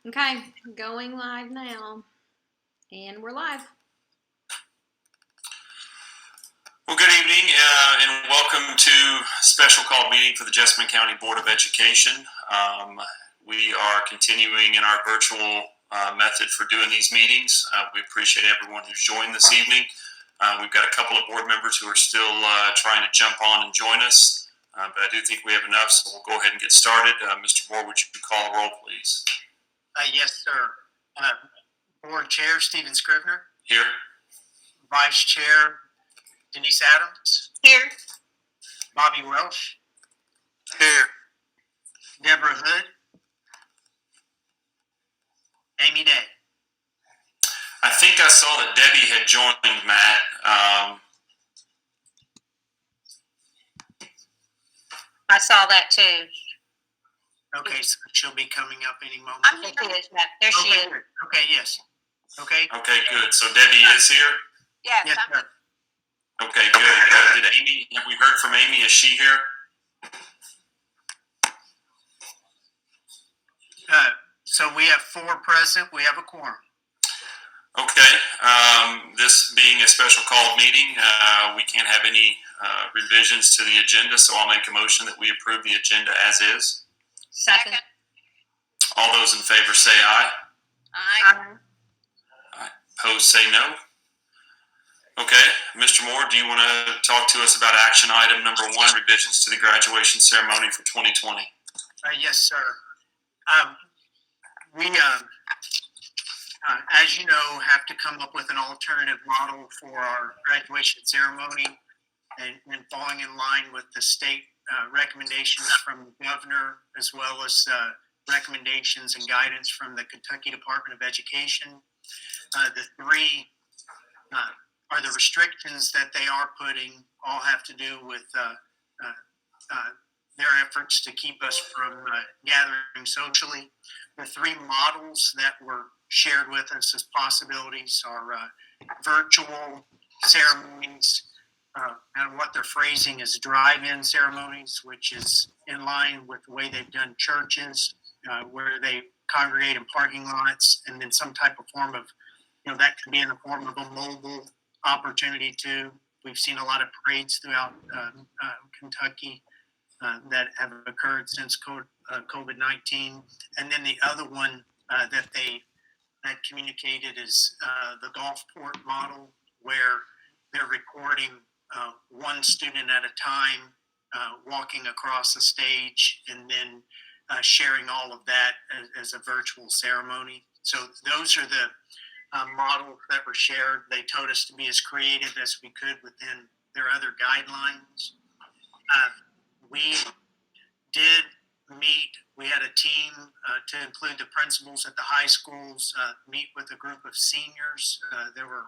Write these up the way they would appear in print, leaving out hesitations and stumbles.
Okay, going live now. And we're live. Well, good evening and welcome to a special call meeting for the Jessamine County Board of Education. We are continuing in our virtual method for doing these meetings. We appreciate everyone who's joined this evening. We've got a couple of board members who are still trying to jump on and join us, but I do think we have enough, so we'll go ahead and get started. Mr. Board, would you call the roll, please? Yes, sir. Board Chair Stephen Scrivener. Here. Vice Chair Denise Adams. Here. Bobby Welsh. Here. Deborah Hood. Amy Day. I think I saw that Debbie had joined, Matt. I saw that too. Okay, so she'll be coming up any moment. I'm here. There she is. Good. Okay, yes. Okay. Okay, good. So Debbie is here? Yes. Yes, sir. Okay, good. Did Amy, have we heard from Amy? Is she here? So we have 4 present. We have a quorum. Okay. This being a special called meeting, we can't have any revisions to the agenda, so I'll make a motion that we approve the agenda as is. Second. All those in favor say aye. Aye. Opposed say no. Okay. Mr. Moore, do you want to talk to us about action item number 1, revisions to the graduation ceremony for 2020? Yes, sir. We, as you know, have to come up with an alternative model for our graduation ceremony and falling in line with the state recommendations from the governor, as well as recommendations and guidance from the Kentucky Department of Education. The 3 are the restrictions that they are putting, all have to do with their efforts to keep us from gathering socially. The 3 models that were shared with us as possibilities are virtual ceremonies, and what they're phrasing is drive-in ceremonies, which is in line with the way they've done churches, where they congregate in parking lots, and then some type of form of, that could be in the form of a mobile opportunity too. We've seen a lot of parades throughout Kentucky that have occurred since COVID-19. And then the other one that they had communicated is the Gulfport model, where they're recording 1 student at a time walking across the stage, and then sharing all of that as a virtual ceremony. So those are the models that were shared. They told us to be as creative as we could within their other guidelines. We did meet, we had a team to include the principals at the high schools, meet with a group of seniors. There were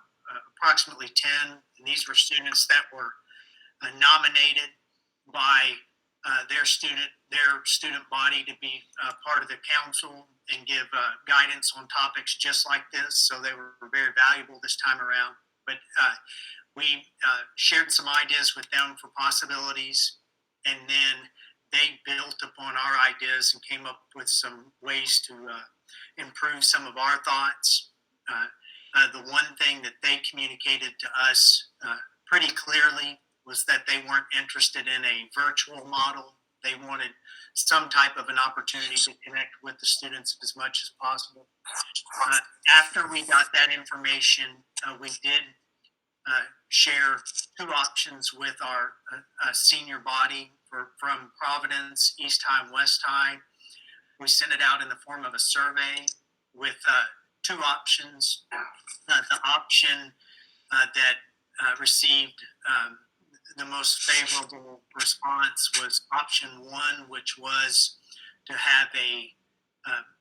approximately 10, and these were students that were nominated by their student body to be part of the council and give guidance on topics just like this. So they were very valuable this time around. But we shared some ideas with them for possibilities, and then they built upon our ideas and came up with some ways to improve some of our thoughts. The one thing that they communicated to us pretty clearly was that they weren't interested in a virtual model. They wanted some type of an opportunity to connect with the students as much as possible. After we got that information, we did share 2 options with our senior body from Providence, East High, and West High. We sent it out in the form of a survey with 2 options. The option that received the most favorable response was option 1, which was to have a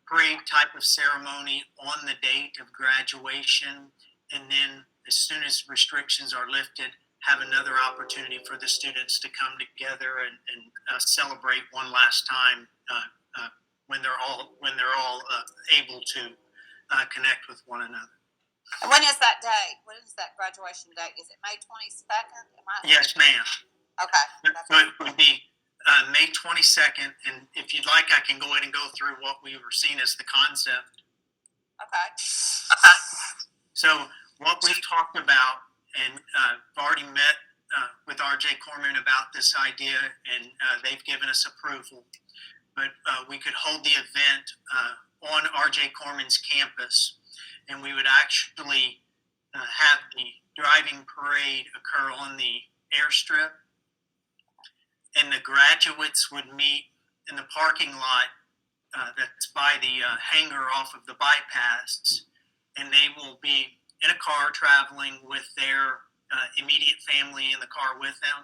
parade type of ceremony on the date of graduation, and then as soon as restrictions are lifted, have another opportunity for the students to come together and celebrate one last time when they're all able to connect with one another. When is that day? When is that graduation date? Is it May 22nd? Yes, ma'am. Okay. So it would be May 22nd, and if you'd like, I can go ahead and go through what we were seeing as the concept Okay. So what we've talked about, and I've already met with RJ Corman about this idea, and they've given us approval. But we could hold the event on RJ Corman's campus, and we would actually have the driving parade occur on the airstrip, and the graduates would meet in the parking lot that's by the hangar off of the bypass, and they will be in a car traveling with their immediate family in the car with them.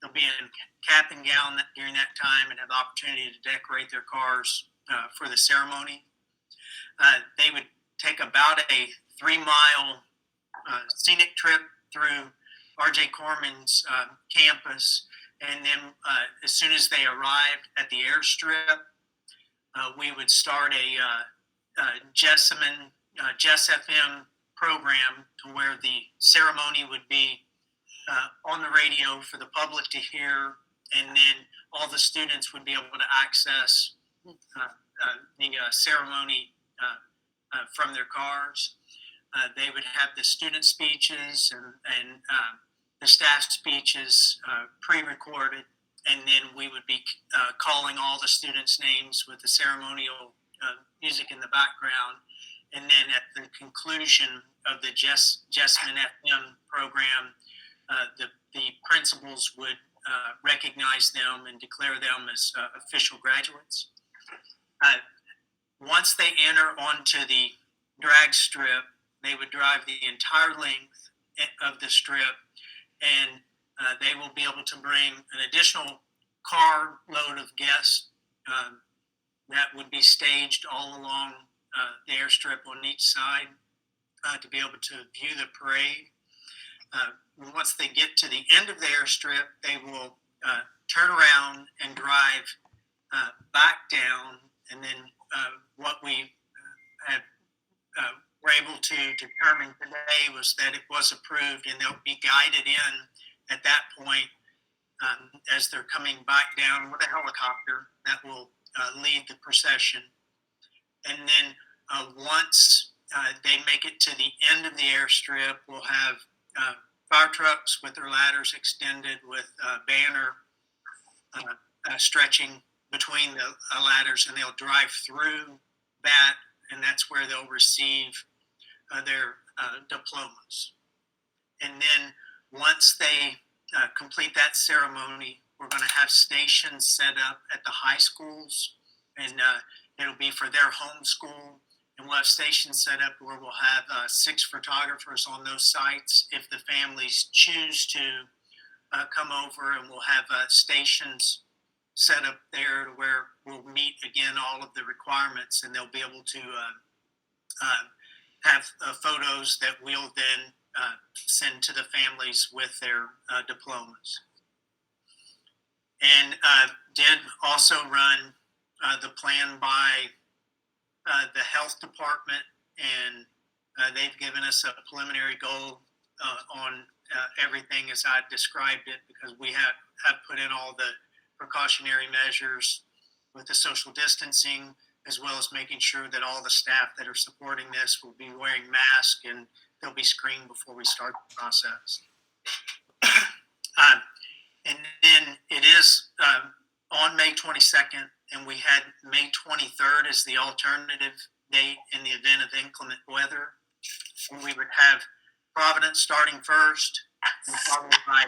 They'll be in cap and gown during that time and have the opportunity to decorate their cars for the ceremony. They would take about a 3-mile scenic trip through RJ Corman's campus, and then as soon as they arrived at the airstrip, we would start a Jessamine, FM program to where the ceremony would be on the radio for the public to hear, and then all the students would be able to access the ceremony from their cars. They would have the student speeches and the staff speeches pre-recorded, and then we would be calling all the students' names with the ceremonial music in the background. And then at the conclusion of the Jessamine FM program, the principals would recognize them and declare them as official graduates. Once they enter onto the drag strip, they would drive the entire length of the strip, and they will be able to bring an additional car load of guests that would be staged all along the airstrip on each side to be able to view the parade. Once they get to the end of the airstrip, they will turn around and drive back down, and then what we were able to determine today was that it was approved, and they'll be guided in at that point as they're coming back down with a helicopter that will lead the procession. And then once they make it to the end of the airstrip, we'll have fire trucks with their ladders extended with a banner stretching between the ladders, and they'll drive through that, and that's where they'll receive their diplomas. And then once they complete that ceremony, we're going to have stations set up at the high schools, and it'll be for their home school. And we'll have stations set up where we'll have 6 photographers on those sites if the families choose to come over, and we'll have stations set up there where we'll meet again all of the requirements, and they'll be able to have photos that we'll then send to the families with their diplomas. And did also run the plan by the health department, and they've given us a preliminary goal on everything as I described it, because we have put in all the precautionary measures with the social distancing, as well as making sure that all the staff that are supporting this will be wearing masks, and they'll be screened before we start the process. And then it is on May 22nd, and we had May 23rd as the alternative date in the event of inclement weather. And we would have Providence starting first, and followed by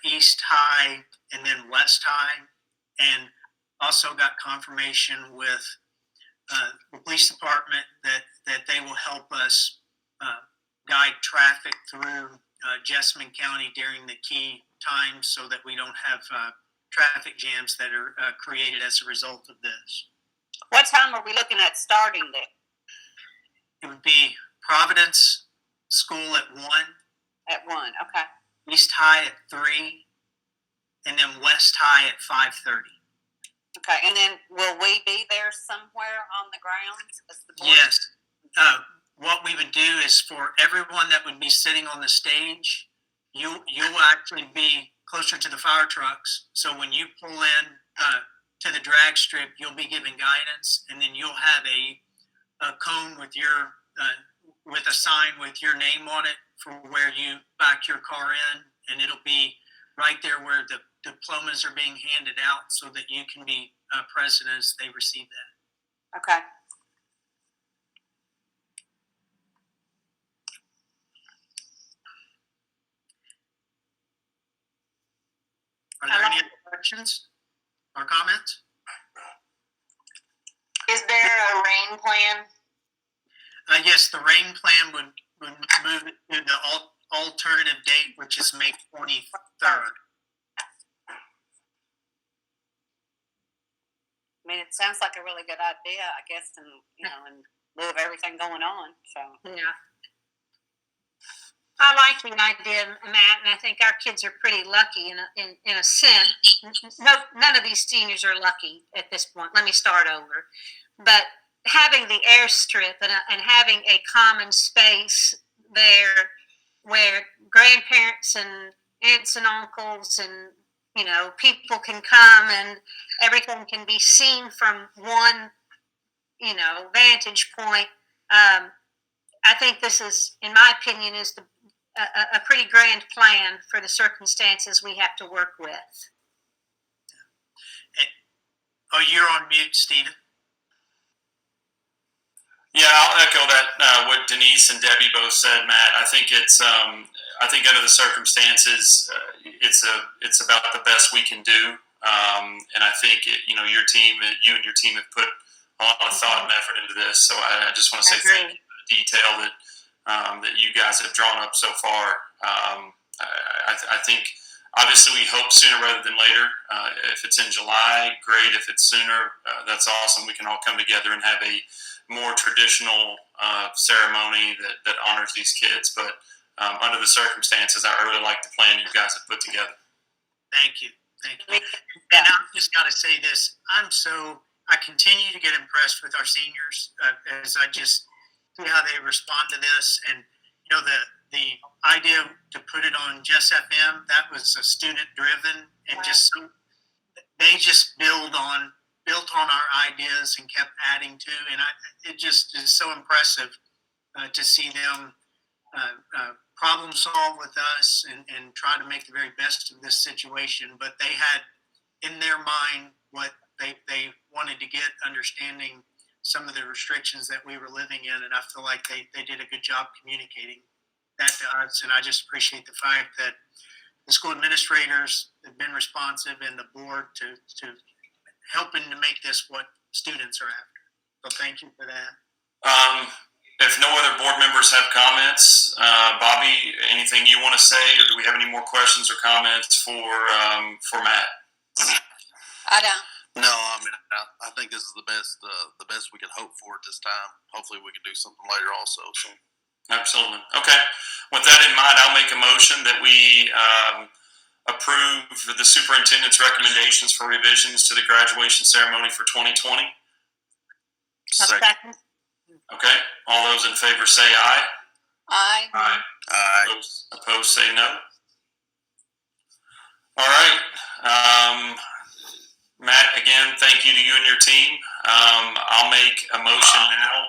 East High and then West High. And also got confirmation with the police department that they will help us guide traffic through Jessamine County during the key times, so that we don't have traffic jams that are created as a result of this. What time are we looking at starting there? It would be Providence School at 1. At 1, okay. East High at 3, and then West High at 5:30. Okay, and then will we be there somewhere on the grounds? As the board? Yes. What we would do is, for everyone that would be sitting on the stage, you will actually be closer to the fire trucks. So when you pull in to the drag strip, you'll be given guidance, and then you'll have a cone with your with a sign with your name on it for where you back your car in, and it'll be right there where the diplomas are being handed out, so that you can be present as they receive that. Okay. Are there any other questions or comments? Is there a rain plan? Yes, the rain plan would move it to the alternative date, which is May 23rd. I mean, it sounds like a really good idea, I guess, and in lieu of everything going on. So Yeah. I like the idea, Matt, and I think our kids are pretty lucky in a sense. None of these seniors are lucky at this point. Let me start over. But having the airstrip and having a common space there where grandparents and aunts and uncles and people can come and everything can be seen from one vantage point. I think this is, in my opinion, is a pretty grand plan for the circumstances we have to work with. Oh, you're on mute, Stephen. Yeah, I'll echo that. What Denise and Debbie both said, Matt. I think it's. I think under the circumstances, it's about the best we can do. And I think you and your team have put a lot of thought and effort into this. So I just want to say thank you for the detail that you guys have drawn up so far. I think obviously we hope sooner rather than later. If it's in July, great. If it's sooner, that's awesome. We can all come together and have a more traditional ceremony that honors these kids. But under the circumstances, I really like the plan you guys have put together. Thank you. And I've just got to say this. I continue to get impressed with our seniors as I just see how they respond to this. And, the idea to put it on Jess FM, that was a student driven, and Wow. They just built on our ideas and kept adding to, and it just is so impressive to see them problem solve with us and try to make the very best of this situation. But they had in their mind what they wanted to get, understanding some of the restrictions that we were living in, and I feel like they did a good job communicating that to us. And I just appreciate the fact that the school administrators have been responsive and the board to helping to make this what students are after. So thank you for that. If no other board members have comments, Bobby, anything you want to say, or do we have any more questions or comments for Matt? I don't. No, I mean, I think this is the best we can hope for at this time. Hopefully we can do something later also. So. Absolutely. Okay. With that in mind, I'll make a motion that we approve the superintendent's recommendations for revisions to the graduation ceremony for 2020. Second. Okay. All those in favor say aye. Aye. Aye. Opposed say no. All right. Matt, again, thank you to you and your team. I'll make a motion now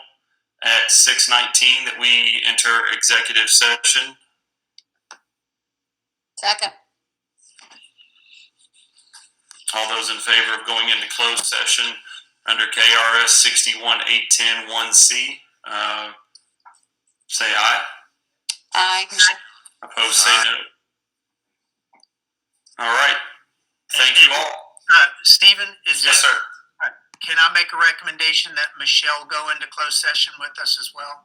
at 6:19 that we enter executive session. Second. All those in favor of going into closed session under KRS 618101C, say aye. Aye. Opposed say no. All right. Thank you all. Stephen, Yes, sir. Can I make a recommendation that Michelle go into closed session with us as well?